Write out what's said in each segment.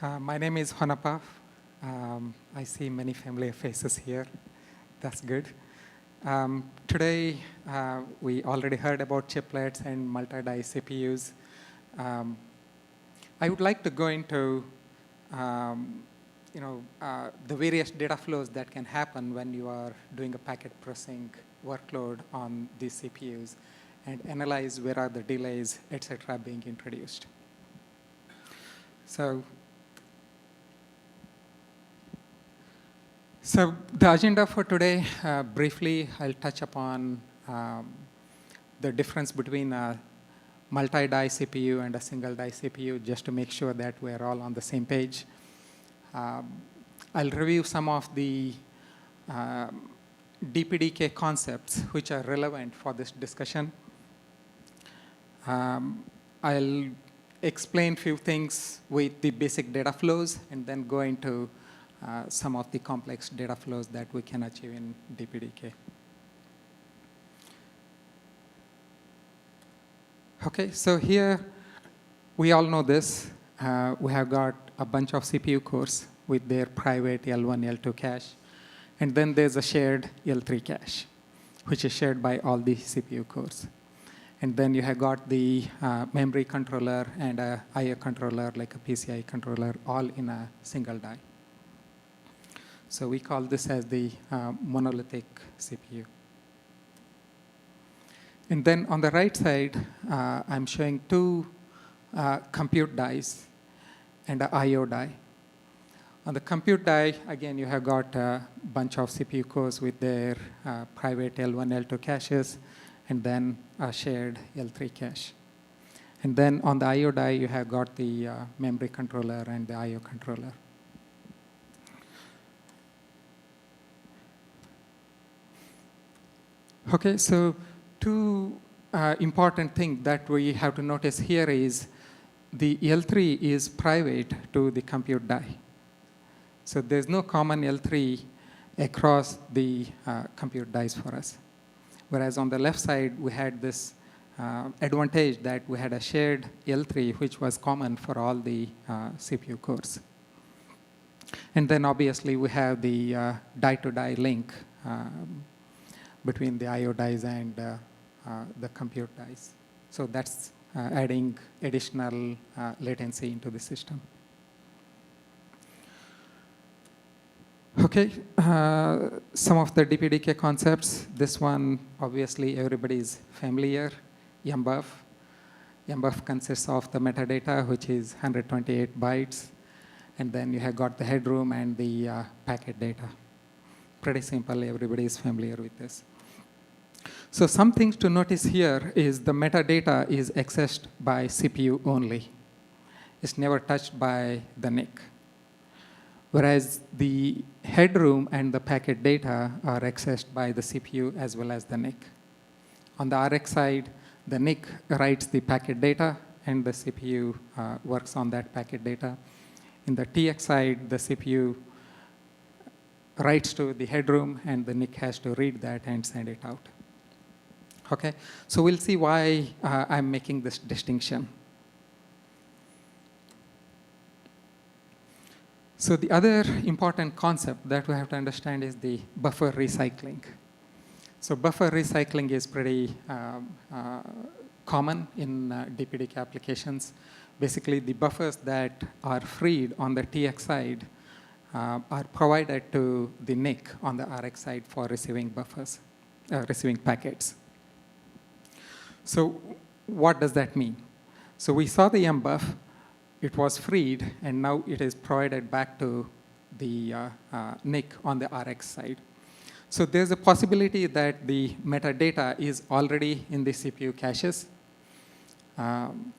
My name is Honnappa. I see many familiar faces here. That's good. Today, we already heard about chiplets and multi-die CPUs. I would like to go into the various data flows that can happen when you are doing a packet processing workload on these CPUs and analyze where are the delays, et cetera, being introduced. So the agenda for today, briefly, I'll touch upon the difference between a multi-die CPU and a single-die CPU, just to make sure that we're all on the same page. I'll review some of the DPDK concepts which are relevant for this discussion. I'll explain a few things with the basic data flows and then go into some of the complex data flows that we can achieve in DPDK. Okay, so here we all know this. We have got a bunch of CPU cores with their private L1, L2 cache. And then there's a shared L3 cache, which is shared by all the CPU cores. And then you have got the memory controller and a I/O controller, like a PCI controller, all in a single die. So we call this as the monolithic CPU. And then on the right side, I'm showing two compute dies and an I/O die. On the compute die, again, you have got a bunch of CPU cores with their private L1, L2 caches, and then a shared L3 cache. And then on the I/O die, you have got the memory controller and the I/O controller. Okay, so two important things that we have to notice here is the L3 is private to the compute die. So there's no common L3 across the compute dies for us. Whereas on the left side, we had this advantage that we had a shared L3, which was common for all the CPU cores. And then obviously, we have the die-to-die link between the I/O dies and the compute dies. So that's adding additional latency into the system. Okay, some of the DPDK concepts. This one, obviously, everybody is familiar, MBUF. MBUF consists of the metadata, which is 128 bytes. And then you have got the headroom and the packet data. Pretty simple, everybody is familiar with this. So some things to notice here is the metadata is accessed by CPU only. It's never touched by the NIC. Whereas the headroom and the packet data are accessed by the CPU as well as the NIC. On the RX side, the NIC writes the packet data, and the CPU works on that packet data. In the TX side, the CPU writes to the headroom, and the NIC has to read that and send it out. Okay, so we'll see why I'm making this distinction. So the other important concept that we have to understand is the buffer recycling. So buffer recycling is pretty common in DPDK applications. Basically, the buffers that are freed on the TX side are provided to the NIC on the RX side for receiving buffers, receiving packets. So what does that mean? So we saw the MBUF. It was freed, and now it is provided back to the NIC on the RX side. So there's a possibility that the metadata is already in the CPU caches,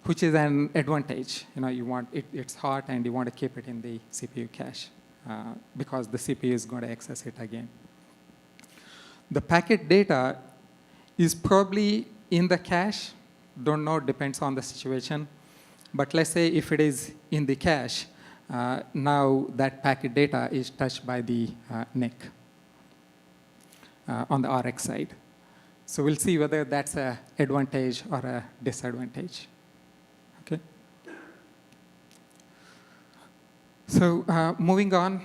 which is an advantage. You want it's hot, and you want to keep it in the CPU cache because the CPU is going to access it again. The packet data is probably in the cache. Don't know, depends on the situation. But let's say if it is in the cache, now that packet data is touched by the NIC on the RX side. So we'll see whether that's an advantage or a disadvantage. Okay. So moving on,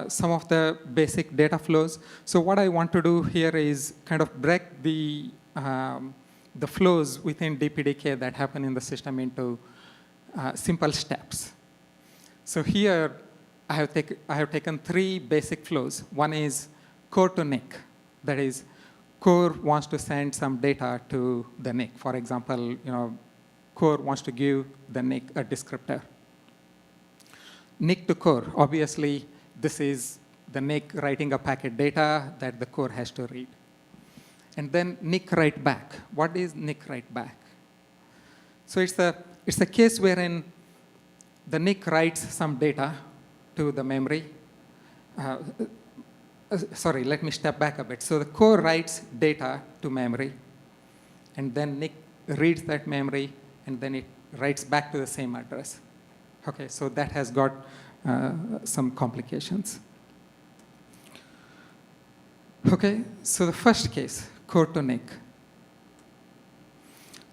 some of the basic data flows. So what I want to do here is kind of break the flows within DPDK that happen in the system into simple steps. So here, I have taken 3 basic flows. One is core to NIC. That is, core wants to send some data to the NIC. For example, core wants to give the NIC a descriptor. NIC to core, obviously, this is the NIC writing a packet data that the core has to read. And then NIC write back. What is NIC write back? So it's a case wherein the NIC writes some data to the memory. Sorry, let me step back a bit. So the core writes data to memory, and then NIC reads that memory, and then it writes back to the same address. Okay, so that has got some complications. Okay, so the first case, core to NIC.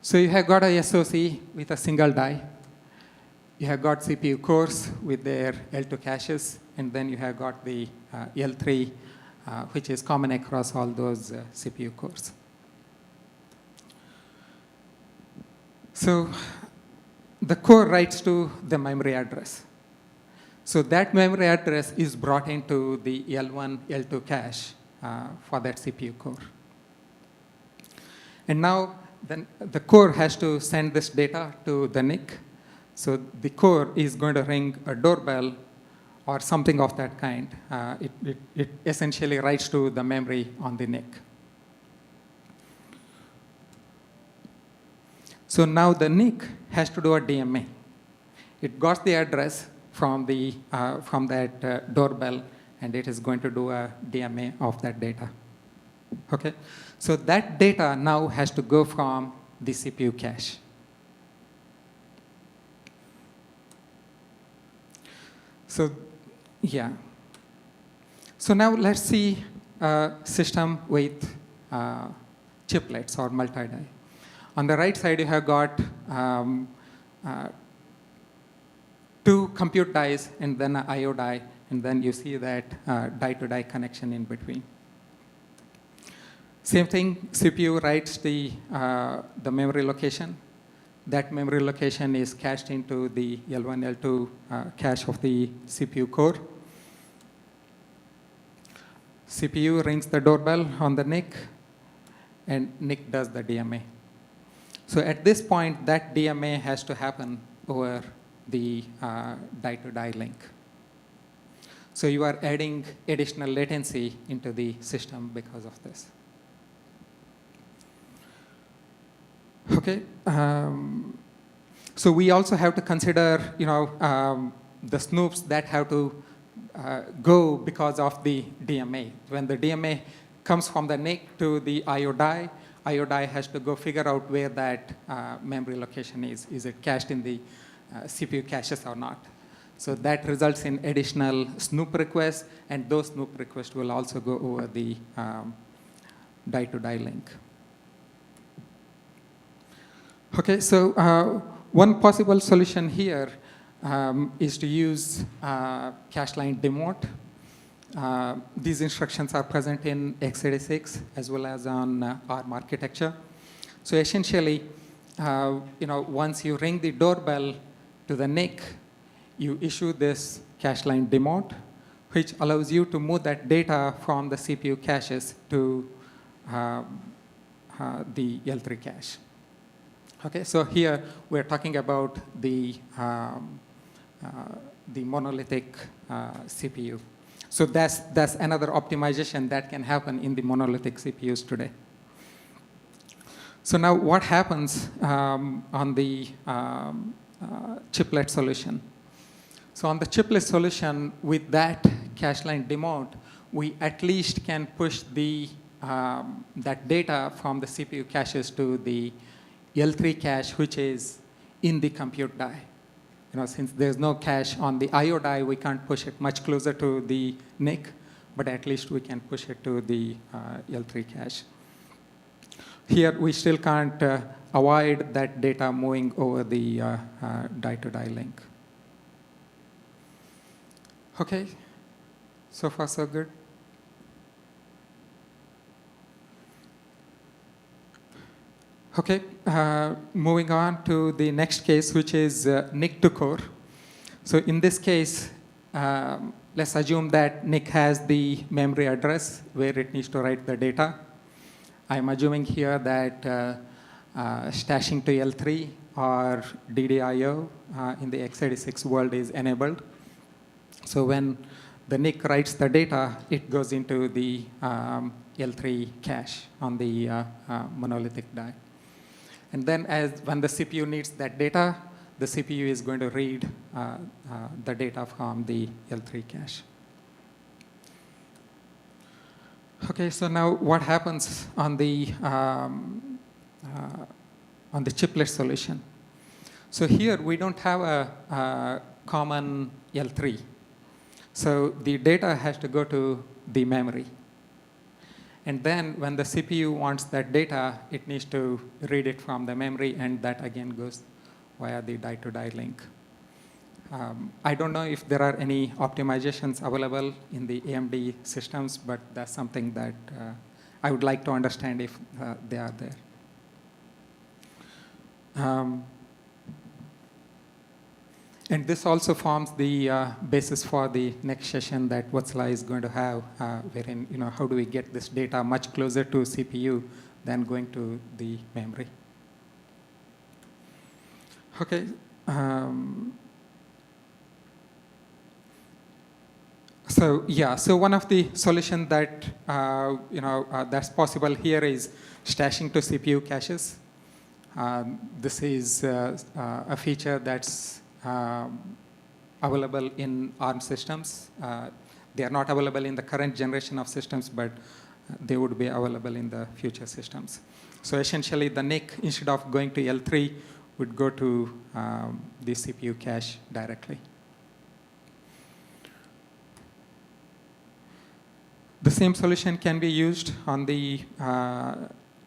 So you have got a SoC with a single die. You have got CPU cores with their L2 caches, and then you have got the L3, which is common across all those CPU cores. So the core writes to the memory address. So that memory address is brought into the L1, L2 cache for that CPU core. And now then the core has to send this data to the NIC. So the core is going to ring a doorbell or something of that kind. It essentially writes to the memory on the NIC. So now the NIC has to do a DMA. It got the address from that doorbell, and it is going to do a DMA of that data. Okay, so that data now has to go from the CPU cache. So, yeah. So now let's see a system with chiplets or multi-die. On the right side, you have got 2 compute dies and then an IO die, and then you see that die-to-die connection in between. Same thing, CPU writes the memory location. That memory location is cached into the L1, L2 cache of the CPU core. CPU rings the doorbell on the NIC, and NIC does the DMA. So at this point, that DMA has to happen over the die-to-die link. So you are adding additional latency into the system because of this. Okay. So we also have to consider, the snoops that have to go because of the DMA. When the DMA comes from the NIC to the IO die has to go figure out where that memory location is. Is it cached in the CPU caches or not? So that results in additional snoop requests, and those snoop requests will also go over the die-to-die link. Okay, so one possible solution here is to use cache line demote. These instructions are present in x86 as well as on ARM architecture. So essentially, once you ring the doorbell to the NIC, you issue this cache line demote, which allows you to move that data from the CPU caches to the L3 cache. Okay, so here we're talking about the monolithic CPU. So that's another optimization that can happen in the monolithic CPUs today. So now what happens on the chiplet solution? So on the chiplet solution, with that cache line demote, we at least can push that data from the CPU caches to the L3 cache, which is in the compute die. Since there's no cache on the IO die, we can't push it much closer to the NIC, but at least we can push it to the L3 cache. Here, we still can't avoid that data moving over the die-to-die link. Okay, so far so good. Okay, moving on to the next case, which is NIC to core. So in this case, let's assume that NIC has the memory address where it needs to write the data. I'm assuming here that stashing to L3 or DDIO in the x86 world is enabled. So when the NIC writes the data, it goes into the L3 cache on the monolithic die. And then when the CPU needs that data, the CPU is going to read the data from the L3 cache. Okay, so now what happens on the chiplet solution? So here we don't have a common L3. So the data has to go to the memory. And then when the CPU wants that data, it needs to read it from the memory, and that again goes via the die-to-die link. I don't know if there are any optimizations available in the AMD systems, but that's something that I would like to understand if they are there. And this also forms the basis for the next session that Vatsala is going to have, wherein, how do we get this data much closer to CPU than going to the memory. Okay. So one of the solutions that that's possible here is stashing to CPU caches. This is a feature that's available in ARM systems. They are not available in the current generation of systems, but they would be available in the future systems. So essentially, the NIC, instead of going to L3, would go to the CPU cache directly. The same solution can be used on the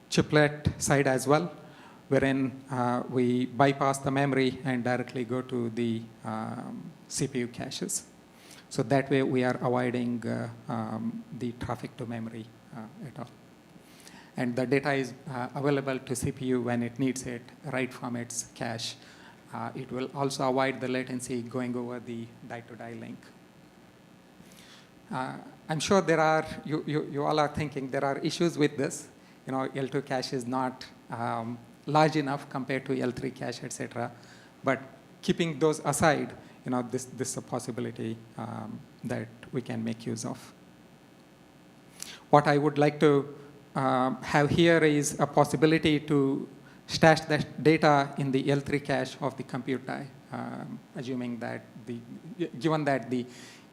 chiplet side as well, wherein we bypass the memory and directly go to the CPU caches. So that way we are avoiding the traffic to memory at all. And the data is available to CPU when it needs it right from its cache. It will also avoid the latency going over the die-to-die link. I'm sure there are, you all are thinking there are issues with this. L2 cache is not large enough compared to L3 cache, etc. But keeping those aside, this is a possibility that we can make use of. What I would like to have here is a possibility to stash that data in the L3 cache of the compute die, assuming that given that the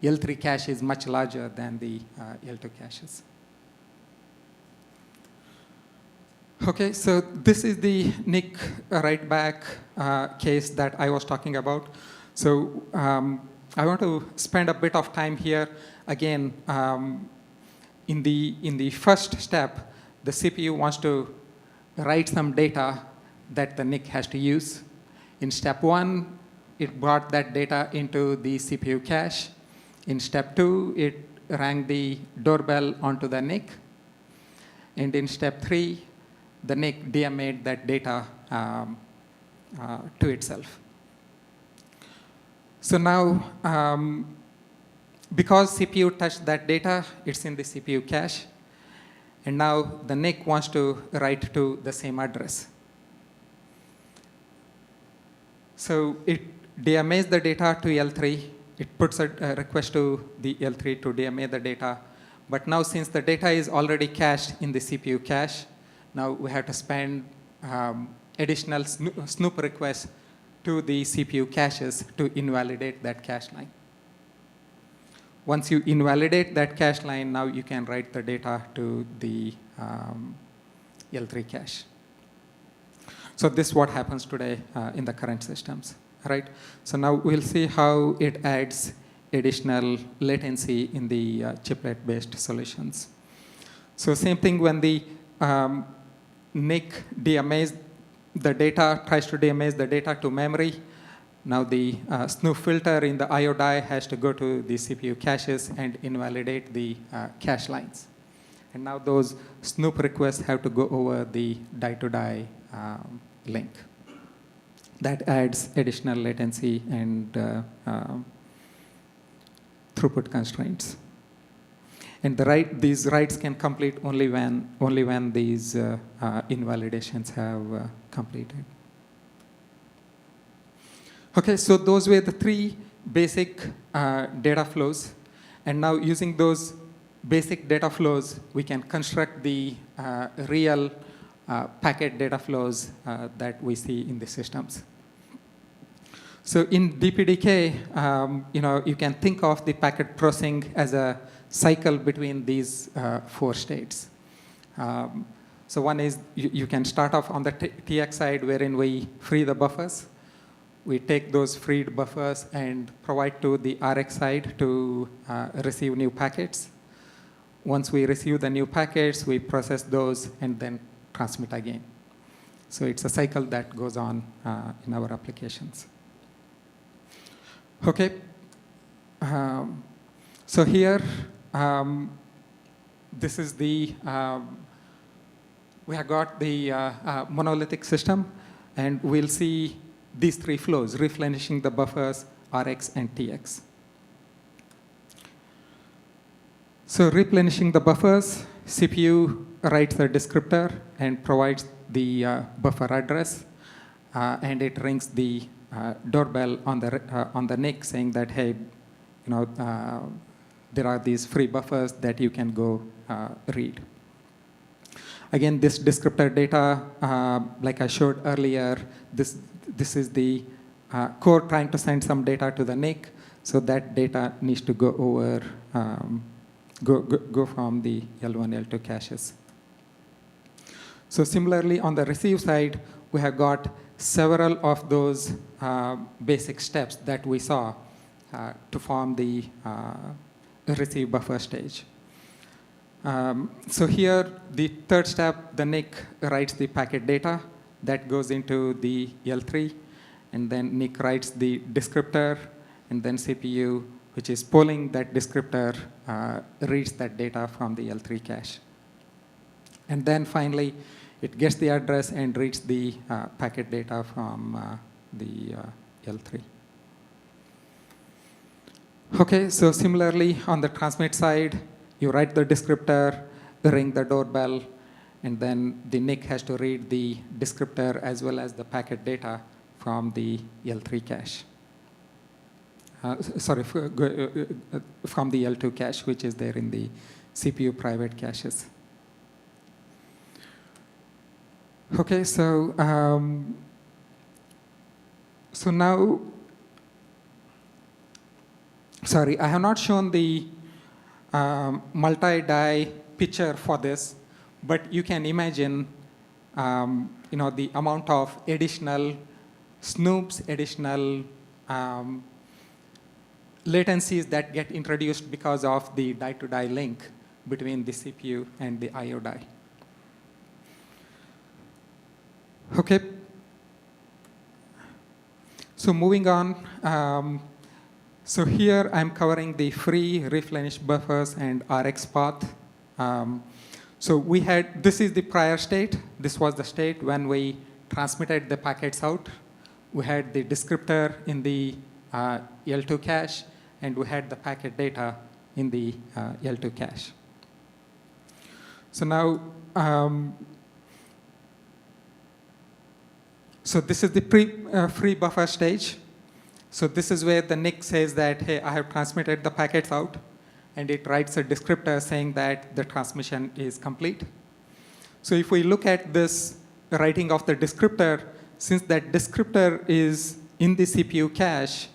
L3 cache is much larger than the L2 caches. Okay, so this is the NIC write-back case that I was talking about. So I want to spend a bit of time here. Again, in the first step, the CPU wants to write some data that the NIC has to use. In step 1, it brought that data into the CPU cache. In step 2, it rang the doorbell onto the NIC. And in step 3, the NIC DMA'd that data to itself. So now, because CPU touched that data, it's in the CPU cache. And now the NIC wants to write to the same address. So it DMAs the data to L3. It puts a request to the L3 to DMA the data. But now, since the data is already cached in the CPU cache, now we have to spend additional snoop requests to the CPU caches to invalidate that cache line. Once you invalidate that cache line, now you can write the data to the L3 cache. So this is what happens today in the current systems, right? So now we'll see how it adds additional latency in the chiplet-based solutions. So same thing when the NIC DMAs the data, tries to DMAs the data to memory. Now the snoop filter in the IO die has to go to the CPU caches and invalidate the cache lines. And now those snoop requests have to go over the die-to-die link. That adds additional latency and throughput constraints. And these writes can complete only when these invalidations have completed. Okay, so those were the three basic data flows. And now using those basic data flows, we can construct the real packet data flows that we see in the systems. So in DPDK, you can think of the packet processing as a cycle between these four states. So one is you can start off on the TX side, wherein we free the buffers. We take those freed buffers and provide to the RX side to receive new packets. Once we receive the new packets, we process those and then transmit again. So it's a cycle that goes on in our applications. Okay. So here, this is the, we have got the monolithic system, and we'll see these three flows: replenishing the buffers, RX, and TX. So replenishing the buffers, CPU writes a descriptor and provides the buffer address, and it rings the doorbell on the NIC saying that, hey, there are these free buffers that you can go read. Again, this descriptor data, like I showed earlier, this is the core trying to send some data to the NIC, so that data needs to go over, go from the L1, L2 caches. So similarly, on the receive side, we have got several of those basic steps that we saw to form the receive buffer stage. So here, the third step, the NIC writes the packet data that goes into the L3, and then NIC writes the descriptor, and then CPU, which is polling that descriptor, reads that data from the L3 cache. And then finally, it gets the address and reads the packet data from the L3. Okay, so similarly, on the transmit side, you write the descriptor, ring the doorbell, and then the NIC has to read the descriptor as well as the packet data from the L3 cache. From the L2 cache, which is there in the CPU private caches. Okay, so now, sorry, I have not shown the multi-die picture for this, but you can imagine, the amount of additional snoops, additional latencies that get introduced because of the die-to-die link between the CPU and the IO die. Okay. So moving on. So here I'm covering the free replenish buffers and RX path. So we had, this is the prior state. This was the state when we transmitted the packets out. We had the descriptor in the L2 cache, and we had the packet data in the L2 cache. So now, so this is the free buffer stage. So this is where the NIC says that, hey, I have transmitted the packets out, and it writes a descriptor saying that the transmission is complete. So if we look at this writing of the descriptor, since that descriptor is in the CPU cache,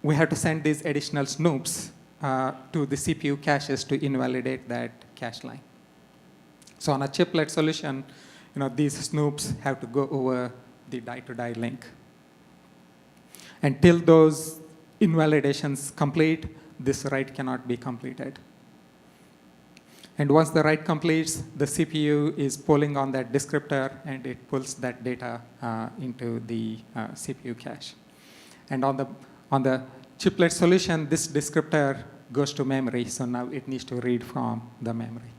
we have to send these additional snoops to the CPU caches to invalidate that cache line. So on a chiplet solution, these snoops have to go over the die-to-die link. Until those invalidations complete, this write cannot be completed. And once the write completes, the CPU is pulling on that descriptor, and it pulls that data into the CPU cache. And on the chiplet solution, this descriptor goes to memory, so now it needs to read from the memory.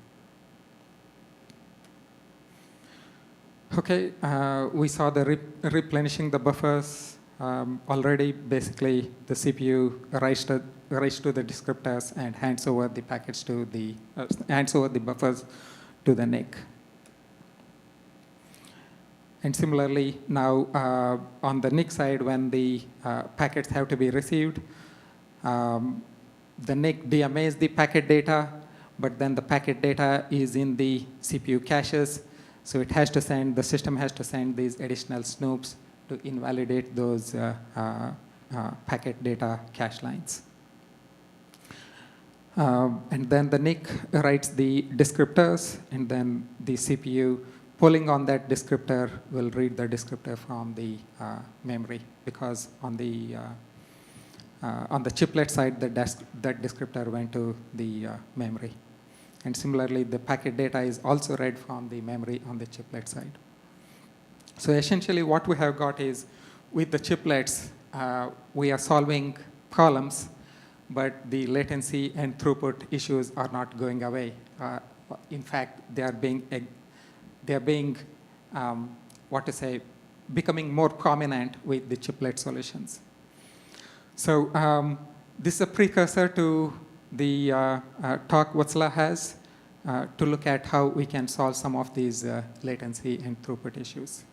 Okay, we saw the replenishing the buffers already. Basically, the CPU writes to the descriptors and hands over the packets to the hands over the buffers to the NIC. And similarly, now on the NIC side, when the packets have to be received, the NIC DMAs the packet data, but then the packet data is in the CPU caches, so it has to send, the system has to send these additional snoops to invalidate those packet data cache lines. And then the NIC writes the descriptors, and then the CPU pulling on that descriptor will read the descriptor from the memory, because on the chiplet side, that descriptor went to the memory. And similarly, the packet data is also read from the memory on the chiplet side. So essentially what we have got is, with the chiplets, we are solving problems, but the latency and throughput issues are not going away. In fact, they are being becoming more prominent with the chiplet solutions. So this is a precursor to the talk Vatsala has to look at how we can solve some of these latency and throughput issues.